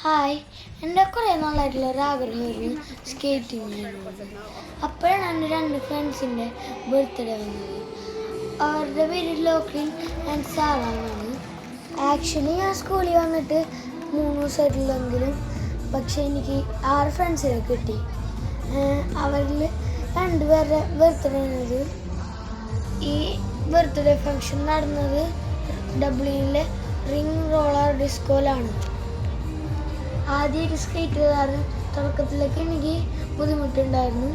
Hi, എൻ്റെ കുറേ നാളായിട്ടുള്ള ഒരാഗ്രഹമായിരുന്നു skating ചെയ്യുന്നത്. അപ്പോഴാണ് എൻ്റെ രണ്ട് ഫ്രണ്ട്സിൻ്റെ ബർത്ത്ഡേ വന്നത്. അവരുടെ പേര് ലോക്ലിൻ ആൻഡ് സാറ എന്നാണ്. ആക്ച്വലി ഞാൻ സ്കൂളിൽ വന്നിട്ട് 3 ദിവസമായിട്ടുള്ളെങ്കിലും പക്ഷെ എനിക്ക് 6 ഫ്രണ്ട്സിനെ കിട്ടി. അവരിൽ 2 പേരുടെ ബർത്ത്ഡേ ആണത്. ഈ ബർത്ത്ഡേ ഫങ്ഷൻ നടന്നത് ഡബ്ലിനിലെ റിംഗ് റോളർ ഡിസ്കോയിലാണ്. ആദ്യമായിട്ട് സ്കേറ്റ് കാരണം തുടക്കത്തിലൊക്കെ എനിക്ക് ബുദ്ധിമുട്ടുണ്ടായിരുന്നു.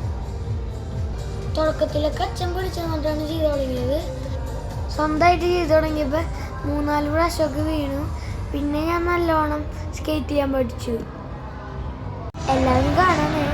തുടക്കത്തിലൊക്കെ അച്ഛൻ പിടിച്ചു തന്നിട്ടാണ് ചെയ്തു തുടങ്ങിയത്. സ്വന്തമായിട്ട് ചെയ്തു തുടങ്ങിയപ്പോൾ 3-4 പ്രാവശ്യമൊക്കെ വീണു. പിന്നെ ഞാൻ നല്ലോണം സ്കേറ്റ് ചെയ്യാൻ പഠിച്ചു. എല്ലാവരും കാണാനേ.